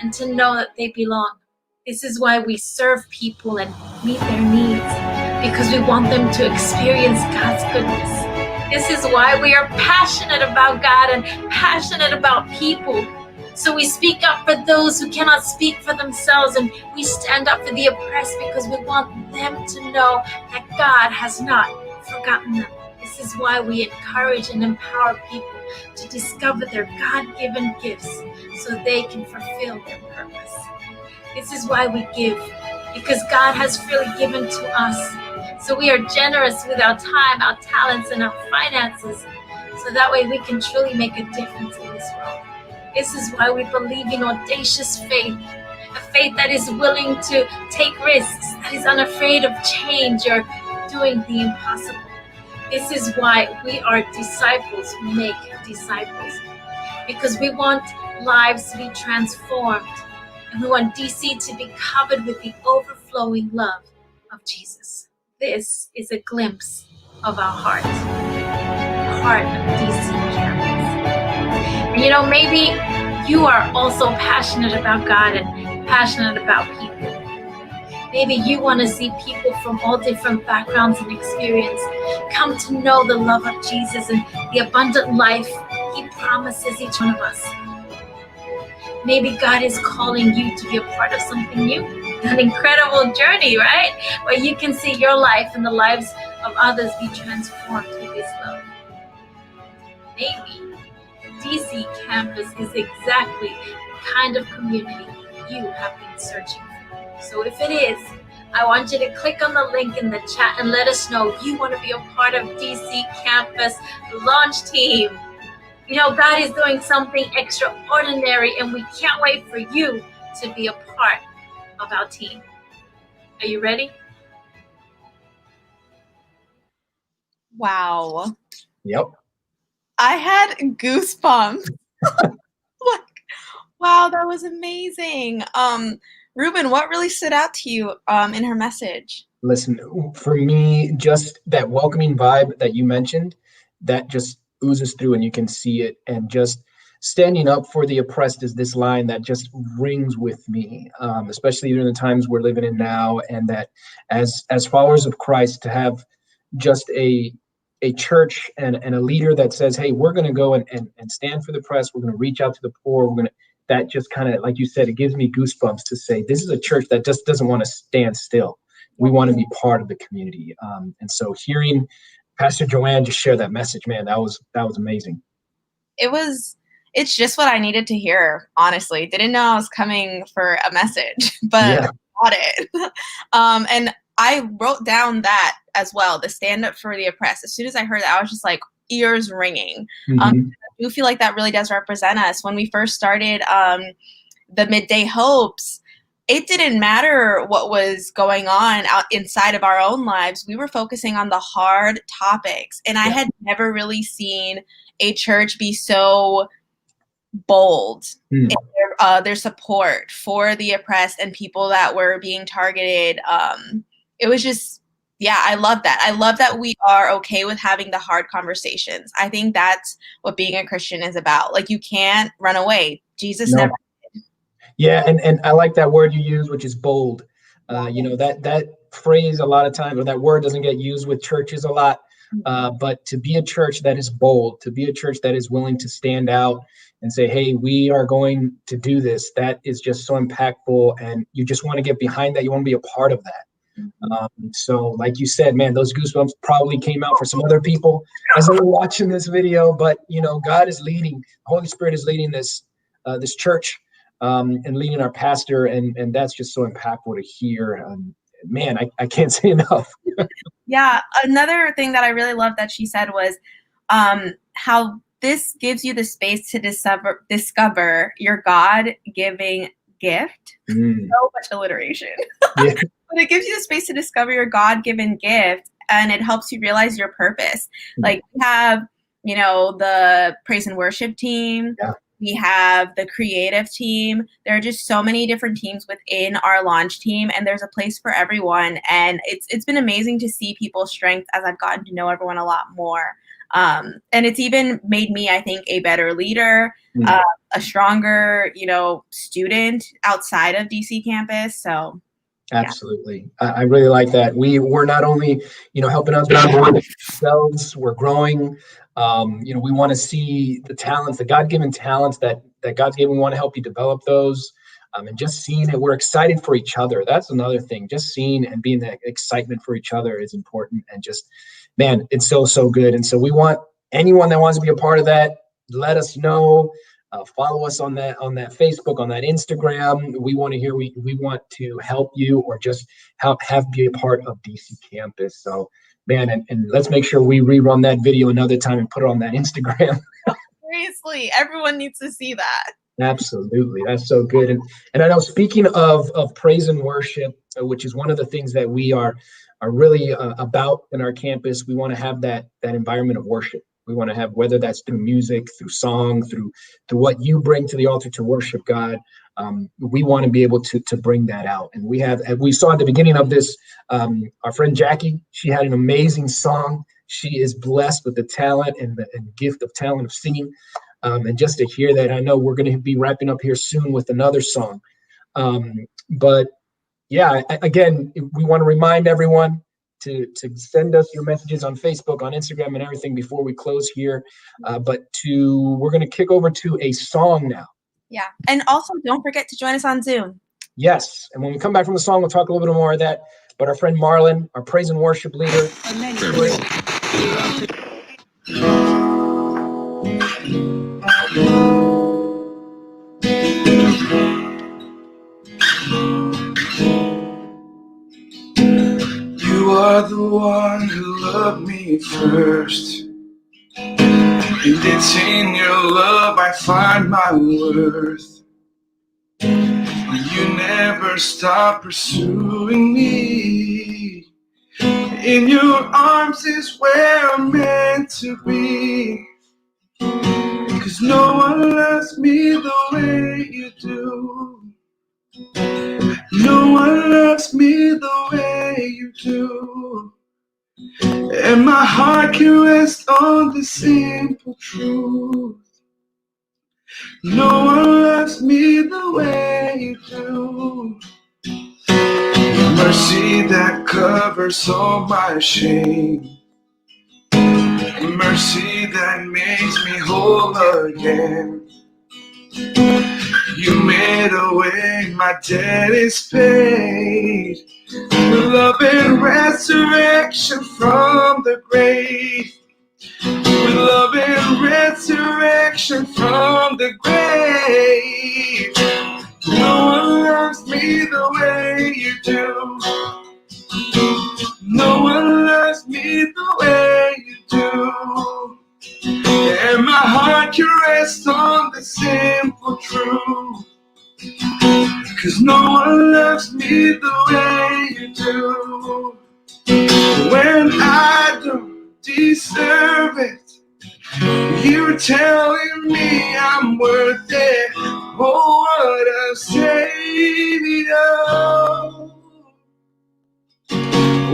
and to know that they belong. This is why we serve people and meet their needs, because we want them to experience God's goodness. This is why we are passionate about God and passionate about people, So we speak up for those who cannot speak for themselves, and we stand up for the oppressed because we want them to know that God has not forgotten them. This is why we encourage and empower people to discover their God-given gifts so they can fulfill their purpose. This is why we give, because God has freely given to us. So we are generous with our time, our talents, and our finances, so that way we can truly make a difference in this world. This is why we believe in audacious faith, a faith that is willing to take risks, that is unafraid of change or doing the impossible. This is why we are disciples who make disciples, because we want lives to be transformed, and we want DC to be covered with the overflowing love of Jesus. This is a glimpse of our heart, the heart of DC campus. And you know, maybe you are also passionate about God and passionate about people. Maybe you want to see people from all different backgrounds and experience come to know the love of Jesus and the abundant life He promises each one of us. Maybe God is calling you to be a part of something new, an incredible journey, right? Where you can see your life and the lives of others be transformed with His love. Maybe DC campus is exactly the kind of community you have been searching for. So if it is, I want you to click on the link in the chat and let us know you want to be a part of DC campus launch team. You know, God is doing something extraordinary, and we can't wait for you to be a part of our team. Are you ready? Wow. Yep. I had goosebumps. Like, wow, that was amazing. Ruben, what really stood out to you in her message? Listen, for me, just that welcoming vibe that you mentioned, that just oozes through and you can see it. And just standing up for the oppressed is this line that just rings with me, especially during the times we're living in now. And that as followers of Christ, to have just a church and a leader that says, hey, we're going to go and stand for the oppressed. We're going to reach out to the poor. We're going to, that just kind of, like you said, it gives me goosebumps to say, this is a church that just doesn't want to stand still. We want to be part of the community. And so hearing Pastor Joanne just share that message, man, that was amazing. It's just what I needed to hear, honestly. Didn't know I was coming for a message, but got it. And I wrote down that as well, the stand up for the oppressed. As soon as I heard that, I was just like, ears ringing. I do feel like that really does represent us. When we first started the Midday Hopes, it didn't matter what was going on out inside of our own lives. We were focusing on the hard topics. And I had never really seen a church be so bold in their support for the oppressed and people that were being targeted. It was just, I love that. I love that we are okay with having the hard conversations. I think that's what being a Christian is about. Like, you can't run away. Jesus never did. Yeah, and I like that word you use, which is bold. You know, that phrase a lot of times, or that word doesn't get used with churches a lot. But to be a church that is bold, to be a church that is willing to stand out and say, hey, we are going to do this, that is just so impactful. And you just want to get behind that. You want to be a part of that. So like you said, man, those goosebumps probably came out for some other people as they were watching this video. But, you know, God is leading. The Holy Spirit is leading this church and leading our pastor. And that's just so impactful to hear. Man, I can't say enough. Yeah. Another thing that I really loved that she said was how this gives you the space to discover your God-giving gift. So much alliteration. Yeah. But it gives you the space to discover your God-given gift, and it helps you realize your purpose. Like, we have, you know, the praise and worship team. Yeah. We have the creative team. There are just so many different teams within our launch team, and there's a place for everyone. And it's been amazing to see people's strength as I've gotten to know everyone a lot more. And it's even made me, I think, a better leader, a stronger, you know, student outside of DC campus. So. Absolutely. I really like that. We're not only, you know, helping us, but ourselves, we're growing. We want to see the talents, the God-given talents that God's given. We want to help you develop those. And just seeing it, we're excited for each other. That's another thing. Just seeing and being that excitement for each other is important. And just, man, it's so good. And so we want anyone that wants to be a part of that, let us know. Follow us on that Facebook, on that Instagram. We want to hear. We want to help you, or just have be a part of DC Campus. So, man, and let's make sure we rerun that video another time and put it on that Instagram. Seriously, everyone needs to see that. Absolutely, that's so good. And I know, speaking of praise and worship, which is one of the things that we are really about in our campus, we want to have that environment of worship. We want to have, whether that's through music, through song, through what you bring to the altar to worship God. We want to be able to bring that out. And we saw at the beginning of this, our friend Jackie, she had an amazing song. She is blessed with the talent and the gift of talent of singing. And just to hear that, I know we're going to be wrapping up here soon with another song. But yeah, again, we want to remind everyone to send us your messages on Facebook, on Instagram, and everything before we close here. But we're going to kick over to a song now. Yeah. And also, don't forget to join us on Zoom. Yes. And when we come back from the song, we'll talk a little bit more of that. But our friend Marlon, our praise and worship leader. You are the one who loved me first, and it's in your love I find my worth. You never stop pursuing me. In your arms is where I'm meant to be. 'Cause no one loves me the way you do. No one loves me the way you do. And my heart can rest on the simple truth. No one loves me the way you do. Mercy that covers all my shame. Mercy that makes me whole again. You made a way, my debt is paid. Love and resurrection from the grave. With love and resurrection from the grave. No one loves me the way you do. No one loves me the way you do. And my heart can rest on the simple truth. 'Cause no one loves me the way you do. When I don't deserve it, you're telling me I'm worth it. Oh, what a savior.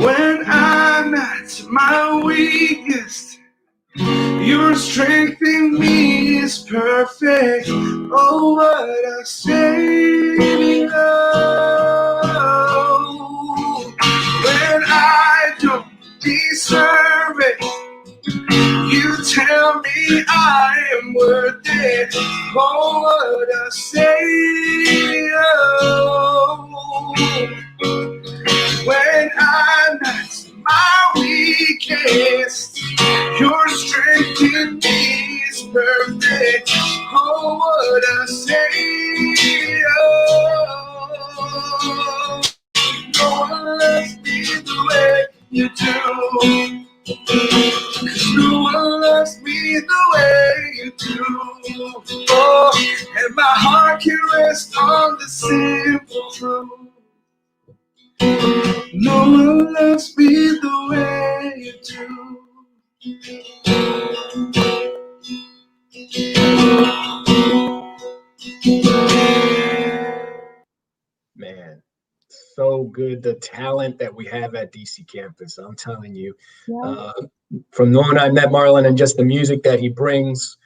When I'm at my weakest, your strength in me is perfect. Oh, what a savior. When I don't deserve it, you tell me I am worth it. Oh, what a savior. When I'm at my weakest, your strength in me is perfect. Oh, what a savior. No one loves me the way you do. 'Cause no one loves me the way you do. Oh, and my heart can rest on the simple truth. No one loves me the way you do. Man, so good. The talent that we have at DC Campus, I'm telling you. From the moment I met Marlon and just the music that he brings,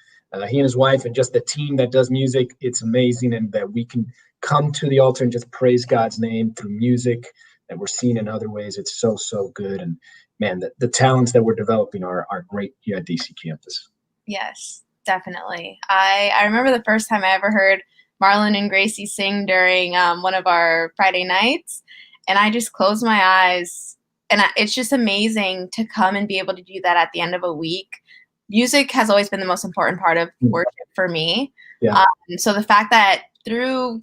he and his wife, and just the team that does music, it's amazing. And that we can come to the altar and just praise God's name through music that we're seeing in other ways. It's so, so good. And man, the talents that we're developing are great here at DC campus. Yes, definitely. I remember the first time I ever heard Marlon and Gracie sing during one of our Friday nights, and I just closed my eyes. And it's just amazing to come and be able to do that at the end of a week. Music has always been the most important part of worship for me. Yeah. So the fact that through,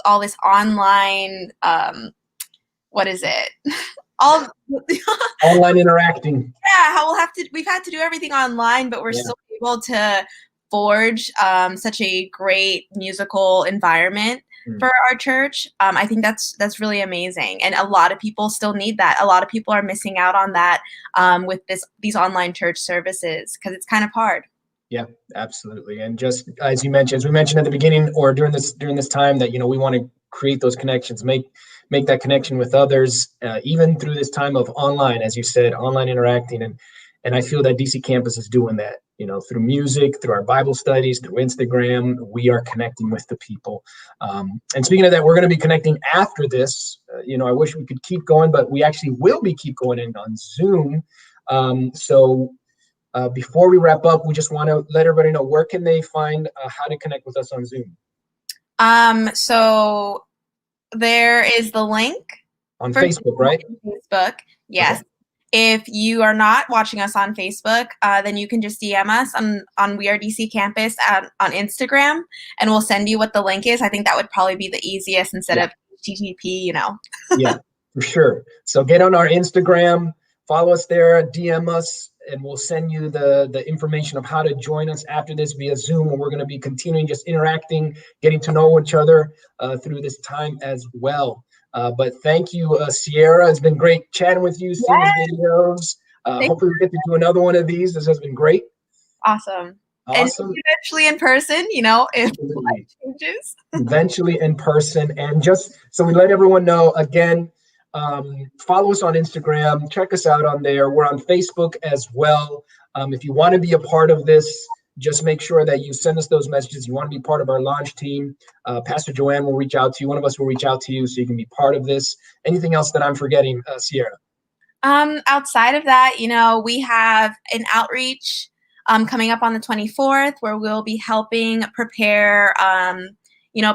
all this online, what is it? All online interacting. Yeah, we've had to do everything online, but we're still able to forge such a great musical environment for our church. I think that's really amazing, and a lot of people still need that. A lot of people are missing out on that with these online church services because it's kind of hard. Yeah, absolutely. And just as we mentioned at the beginning or during this time that we want to create those connections, make that connection with others, even through this time of online, as you said, online interacting. And I feel that DC Campus is doing that, through music, through our Bible studies, through Instagram. We are connecting with the people. And speaking of that, we're going to be connecting after this. I wish we could keep going, but we actually will keep going in on Zoom. Before we wrap up, we just want to let everybody know, where can they find how to connect with us on Zoom? So there is the link on Facebook, right? Facebook, yes. Okay. If you are not watching us on Facebook, then you can just DM us on We Are DC Campus on Instagram, and we'll send you what the link is. I think that would probably be the easiest instead of HTTP, Yeah, for sure. So get on our Instagram, follow us there, DM us, and we'll send you the information of how to join us after this via Zoom, and we're going to be continuing just interacting, getting to know each other through this time as well. But thank you, Sierra. It's been great chatting with you, seeing the videos. Hopefully we get to do another one of these. This has been great. Awesome. And eventually in person, if life changes. Eventually in person. And just so we let everyone know, again, follow us on Instagram, check us out on there. We're on Facebook as well. If you want to be a part of this, just make sure that you send us those messages. You want to be part of our launch team. Pastor Joanne will reach out to you. One of us will reach out to you so you can be part of this. Anything else that I'm forgetting, Sierra? Outside of that, we have an outreach coming up on the 24th where we'll be helping prepare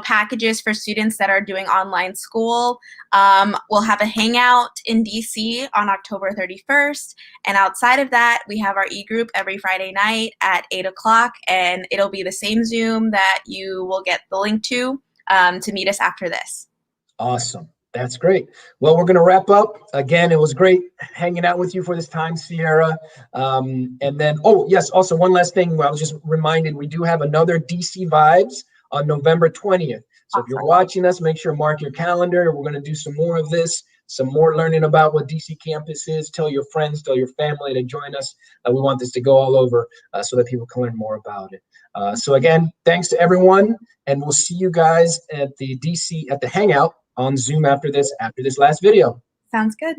packages for students that are doing online school. We'll have a hangout in DC on October 31st. And outside of that, we have our e-group every Friday night at 8:00, and it'll be the same Zoom that you will get the link to meet us after this. Awesome. That's great. Well, we're going to wrap up. Again, it was great hanging out with you for this time, Sierra. And then, also one last thing. I was just reminded, we do have another DC Vibes on November 20th. So if you're watching us, make sure mark your calendar. We're going to do some more of this, some more learning about what DC Campus is. Tell your friends, tell your family to join us. We want this to go all over so that people can learn more about it. So again, thanks to everyone, and we'll see you guys at the Hangout on Zoom after this last video. Sounds good.